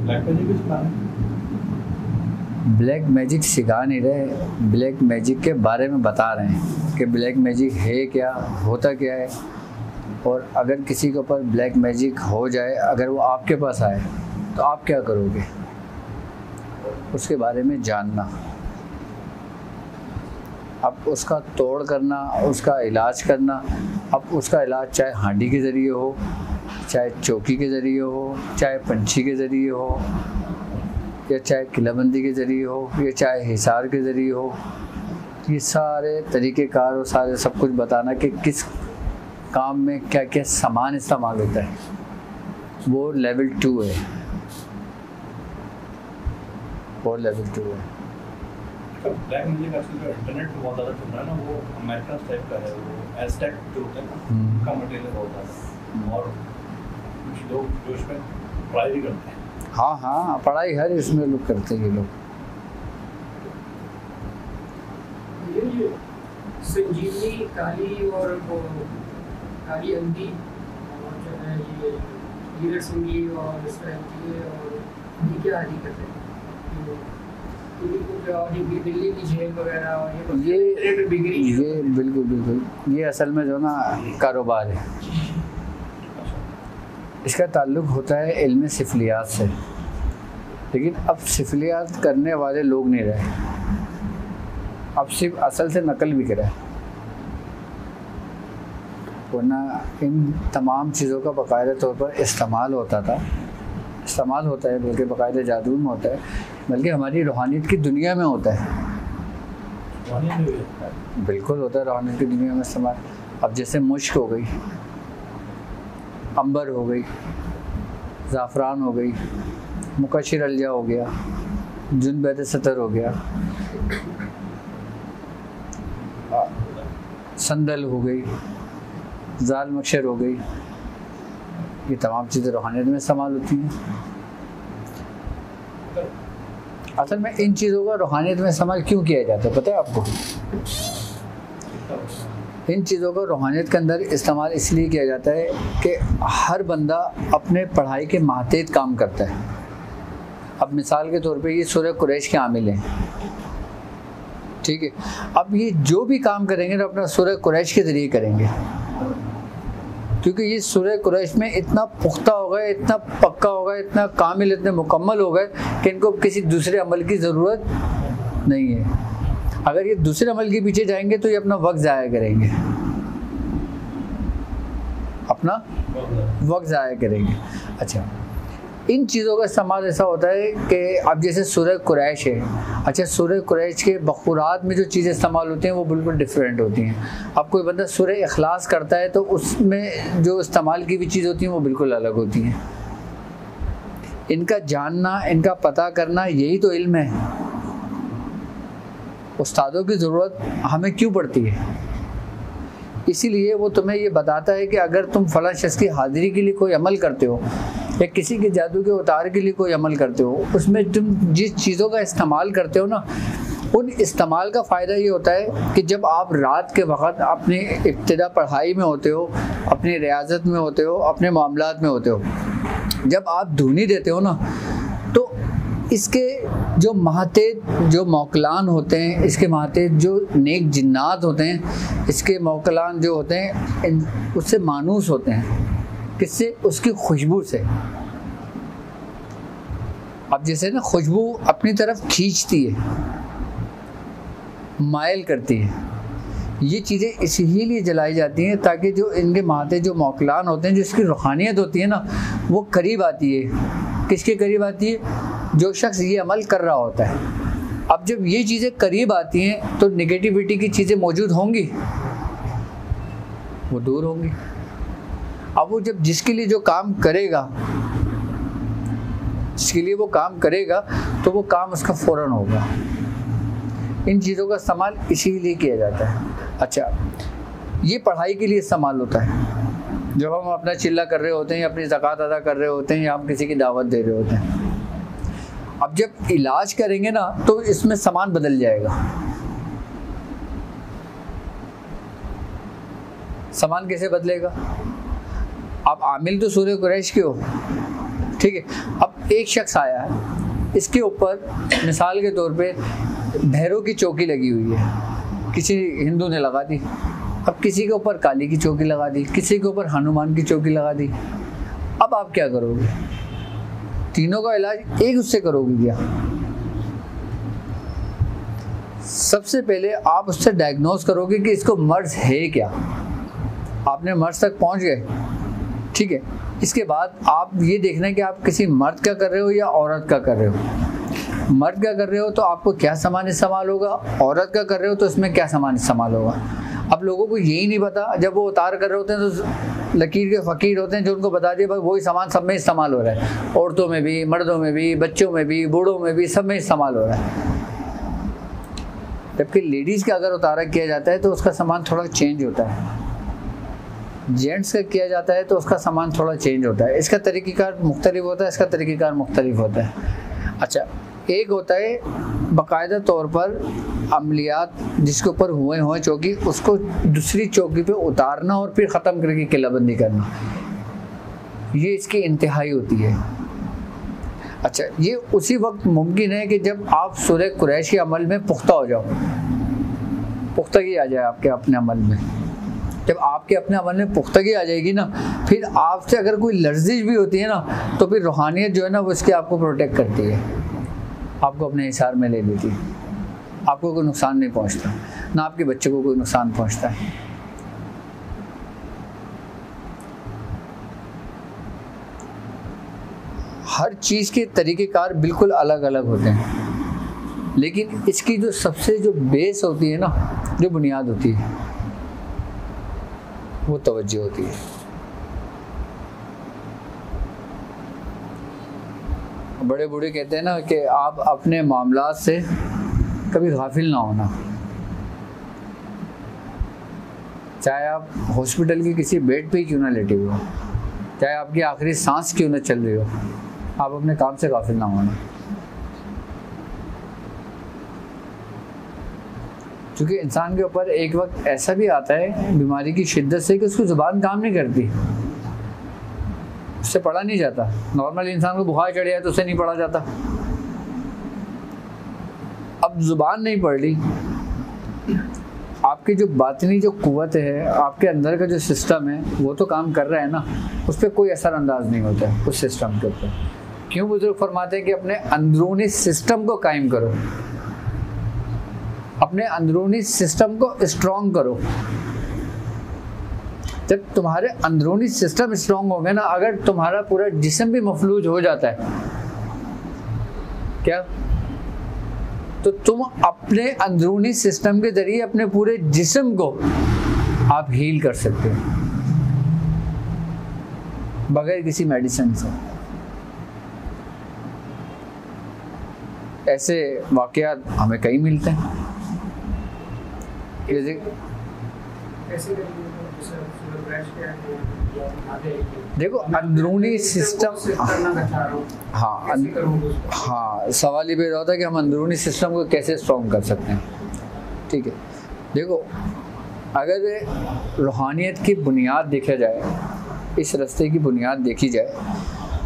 Black magic भी सिखा रहे हैं? ब्लैक मैजिक सिखा नहीं रहे, ब्लैक मैजिक के बारे में बता रहे हैं कि ब्लैक मैजिक है क्या, होता क्या है, और अगर किसी के ऊपर ब्लैक मैजिक हो जाए, अगर वो आपके पास आए तो आप क्या करोगे, उसके बारे में जानना। अब उसका तोड़ करना, उसका इलाज करना। अब उसका इलाज चाहे हांडी के ज़रिए हो, चाहे चौकी के ज़रिए हो, चाहे पंछी के ज़रिए हो, या चाहे किलाबंदी के ज़रिए हो, या चाहे हिसार के ज़रिए हो, ये सारे तरीक़ेकार और सारे सब कुछ बताना कि किस काम में क्या क्या सामान इस्तेमाल होता है, वो लेवल 2 है, वो लेवल 2 है। ब्लैक मैजिक आजकल जो इंटरनेट पे बहुत ज़्यादा चल रहा है ना, वो अमेरिकन टाइप का है, वो एज़टेक जो होता है ना, उनका मटेरियल बहुत ज़्यादा है, और कुछ लोग जो इसमें पढ़ाई भी करते हैं। हाँ हाँ, पढ़ाई हर इसमें लोग करते हैं ये लोग। ये संजीवनी काली और वो काली अंगी और जो है ये लीलर सिंगी और इस तरह की, और ये क्या आदि करते हैं दिल्ली की जेल वगैरह, और ये बिल्कुल बिल्कुल, ये असल में जो ना कारोबार है, इसका ताल्लुक़ होता है इल्म सिफलियात से। लेकिन अब सिफलियात करने वाले लोग नहीं रहे, अब सिर्फ असल से नकल भी करा है, वरना इन तमाम चीज़ों का बाकायदा तौर पर इस्तेमाल होता था, इस्तेमाल होता है, बल्कि बाकायदा जादू में होता है, बल्कि हमारी रूहानियत की दुनिया में होता है। बिल्कुल होता है रूहानियत की दुनिया में इस्तेमाल। अब जैसे मुश्क हो गई, अंबर हो गई, ज़ाफ़रान हो गई, मुकशिर अलजा हो गया, जुनबैत सतर हो गया, संदल हो गई, जाल मक्शर हो गई, ये तमाम चीज़ें रूहानियत में इस्तेमाल होती हैं। असल में इन चीज़ों का रूहानियत में इस्तेमाल क्यों किया जाता है पता है आपको? इन चीज़ों को रूहानियत के अंदर इस्तेमाल इसलिए किया जाता है कि हर बंदा अपने पढ़ाई के मातेहत काम करता है। अब मिसाल के तौर पे ये सूरह कुरैश के आमिल हैं, ठीक है। अब ये जो भी काम करेंगे तो अपना सूरह कुरैश के ज़रिए करेंगे, क्योंकि ये सूरह कुरैश में इतना पुख्ता हो गए, इतना पक्का हो गए, इतना कामिल, इतने मुकम्मल हो गए कि इनको किसी दूसरे अमल की ज़रूरत नहीं है। अगर ये दूसरे अमल के पीछे जाएंगे तो ये अपना वक्त ज़ाया करेंगे, अपना वक्त ज़ाया करेंगे। अच्छा, इन चीज़ों का इस्तेमाल ऐसा होता है कि अब जैसे सूरह कुरैश है, अच्छा सूरह कुरैश के बखुरात में जो चीज़ें इस्तेमाल होती हैं वो बिल्कुल डिफरेंट होती हैं। अब कोई बंदा सूरह इखलास करता है तो उसमें जो इस्तेमाल की हुई चीज़ होती हैं वो बिल्कुल अलग होती हैं। इनका जानना, इनका पता करना, यही तो इल्म है। उस्तादों की ज़रूरत हमें क्यों पड़ती है? इसीलिए वो तुम्हें ये बताता है कि अगर तुम फलां शख्स की हाज़िरी के लिए कोई अमल करते हो या किसी के जादू के उतार के लिए कोई अमल करते हो, उसमें तुम जिस चीज़ों का इस्तेमाल करते हो ना, उन इस्तेमाल का फ़ायदा ये होता है कि जब आप रात के वक़्त अपनी इब्तिदा पढ़ाई में होते हो, अपनी रियाज़त में होते हो, अपने मामलात में होते हो, जब आप धुनी देते हो ना, तो इसके जो महतेज जो मौकलान होते हैं, इसके महतेज जो नेक जिन्नात होते हैं, इसके मौकलान जो होते हैं उससे मानूस होते हैं। किससे? उसकी खुशबू से। अब जैसे ना खुशबू अपनी तरफ खींचती है, मायल करती है, ये चीज़ें इसीलिए जलाई जाती हैं ताकि जो इनके माते जो मौकलान होते हैं, जिसकी रूहानियत होती है ना, वो करीब आती है। किसके करीब आती है? जो शख्स ये अमल कर रहा होता है। अब जब ये चीज़ें करीब आती हैं तो नेगेटिविटी की चीज़ें मौजूद होंगी, वो दूर होंगी। अब वो जब जिसके लिए जो काम करेगा, जिसके लिए वो काम करेगा, तो वो काम उसका फ़ौरन होगा। इन चीज़ों का इस्तेमाल इसीलिए किया जाता है। अच्छा, ये पढ़ाई के लिए इस्तेमाल होता है। जब हम अपना चिल्ला कर रहे होते हैं या अपनी ज़कात अदा कर रहे होते हैं या हम किसी की दावत दे रहे होते हैं। अब जब इलाज करेंगे ना तो इसमें सामान बदल जाएगा। सामान कैसे बदलेगा? आप आमिल तो सूरह कुरैश के हो, ठीक है। अब एक शख्स आया है, इसके ऊपर मिसाल के तौर पे भैरव की चौकी लगी हुई है, किसी हिंदू ने लगा दी। अब किसी के ऊपर काली की चौकी लगा दी, किसी के ऊपर हनुमान की चौकी लगा दी। अब आप क्या करोगे? तीनों का इलाज एक उससे करोगे क्या? सबसे पहले आप उससे डायग्नोज करोगे कि इसको मर्ज है क्या। आपने मर्ज तक पहुंच गए, ठीक है। इसके बाद आप ये देखना है कि आप किसी मर्द का कर रहे हो या औरत का कर रहे हो। मर्द का कर रहे हो तो आपको क्या सामान इस्तेमाल होगा, औरत का कर रहे हो तो इसमें क्या सामान इस्तेमाल होगा। अब लोगों को यही नहीं पता, जब वो उतार कर रहे होते हैं तो लकीर के फ़कीर होते हैं जो उनको बता दिए भाई वही सामान सब में इस्तेमाल हो रहा है, औरतों में भी, मर्दों में भी, बच्चों में भी, बूढ़ों में भी, सब में इस्तेमाल हो रहा है। जबकि लेडीज़ का अगर उतारा किया जाता है तो उसका सामान थोड़ा चेंज होता है, जेंट्स का किया जाता है तो उसका सामान थोड़ा चेंज होता है। इसका तरीक़ेकार मुख्तलिफ होता है, इसका तरीक़ेकार मुख्तलिफ होता है। अच्छा, एक होता है बाकायदा तौर पर अमलियात जिसके ऊपर हुए चौकी, उसको दूसरी चौकी पे उतारना और फिर ख़त्म करके किलाबंदी करना, ये इसकी इंतहाई होती है। अच्छा, ये उसी वक्त मुमकिन है कि जब आप सूरह कुरैश के अमल में पुख्ता हो जाओ, पुख्तगी आ जाए आपके अपने अमल में। जब आपके अपने अमल में पुख्तगी आ जाएगी ना, फिर आपसे अगर कोई लर्जिश भी होती है ना, तो फिर रूहानियत जो है ना वो इसके आपको प्रोटेक्ट करती है, आपको अपने हिसार में ले लेती है। आपको कोई नुकसान नहीं पहुंचता, ना आपके बच्चे को कोई नुकसान पहुंचता है। हर चीज़ के तरीक़ेकार बिल्कुल अलग अलग होते हैं, लेकिन इसकी जो सबसे जो बेस होती है ना, जो बुनियाद होती है, वो तवज्जो होती है। बड़े बूढ़े कहते हैं ना कि आप अपने मामलात से कभी गाफिल ना होना, चाहे आप हॉस्पिटल की किसी बेड पे क्यों ना लेटे हो, चाहे आपकी आखिरी सांस क्यों ना चल रही हो, आप अपने काम से गाफिल ना होना। क्योंकि इंसान के ऊपर एक वक्त ऐसा भी आता है बीमारी की शिद्दत से कि उसकी ज़ुबान काम नहीं करती, उससे पढ़ा नहीं जाता। नॉर्मल इंसान को बुखार चढ़ जाए तो उससे नहीं पढ़ा जाता। अब ज़ुबान नहीं पढ़ ली, आपकी जो बातनी जो कुव्वत है, आपके अंदर का जो सिस्टम है वो तो काम कर रहा है ना, उस पर कोई असर अंदाज नहीं होता है उस सिस्टम के ऊपर। क्यों बुजुर्ग फरमाते हैं कि अपने अंदरूनी सिस्टम को कायम करो, अपने अंदरूनी सिस्टम को स्ट्रॉन्ग करो। जब तुम्हारे अंदरूनी सिस्टम स्ट्रॉन्ग होंगे ना, अगर तुम्हारा पूरा जिस्म भी मफलूज हो जाता है क्या, तो तुम अपने अंदरूनी सिस्टम के जरिए अपने पूरे जिस्म को आप हील कर सकते हो बगैर किसी मेडिसिन से। ऐसे वाक़यात हमें कई मिलते हैं। देखो अंदरूनी सिस्टम, हाँ सवाल ये पैदा होता है कि हम अंदरूनी सिस्टम को कैसे स्ट्रॉन्ग कर सकते हैं। ठीक है, देखो अगर रूहानियत की बुनियाद देखा जाए, इस रास्ते की बुनियाद देखी जाए,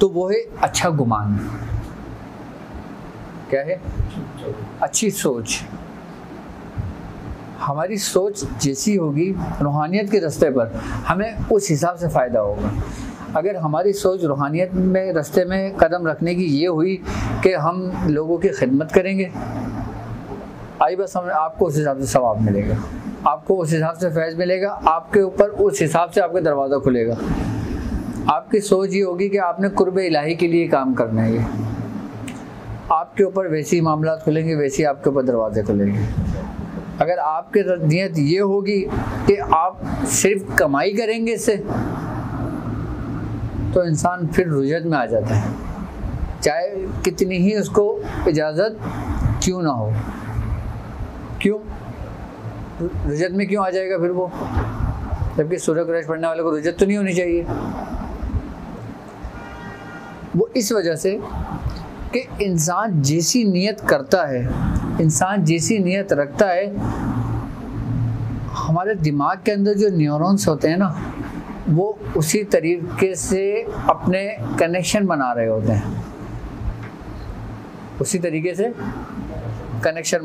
तो वो है अच्छा गुमान। क्या है? अच्छी सोच। हमारी सोच जैसी होगी रूहानियत के रास्ते पर, हमें उस हिसाब से फ़ायदा होगा। अगर हमारी सोच रूहानियत में रास्ते में कदम रखने की ये हुई कि हम लोगों की खिदमत करेंगे, आई बस हमें आपको उस हिसाब से सवाब मिलेगा, आपको उस हिसाब से फैज़ मिलेगा, आपके ऊपर उस हिसाब से आपका दरवाज़ा खुलेगा। आपकी सोच ये होगी कि आपने कुर्ब इलाही के लिए काम करना है, ये आपके ऊपर वैसी मामला खुलेंगे, वैसी आपके ऊपर दरवाजे खुलेंगे। अगर आपकी नीयत ये होगी कि आप सिर्फ कमाई करेंगे इससे, तो इंसान फिर रुजत में आ जाता है, चाहे कितनी ही उसको इजाज़त क्यों ना हो। क्यों रुजत में क्यों आ जाएगा फिर वो, जबकि सूरह कुरैश पढ़ने वाले को रुजत तो नहीं होनी चाहिए। वो इस वजह से कि इंसान जैसी नीयत करता है, इंसान जैसी नीयत रखता है, हमारे दिमाग के अंदर जो न्यूरॉन्स होते हैं ना, वो उसी तरीके से अपने कनेक्शन बना रहे होते हैं, उसी तरीके से कनेक्शन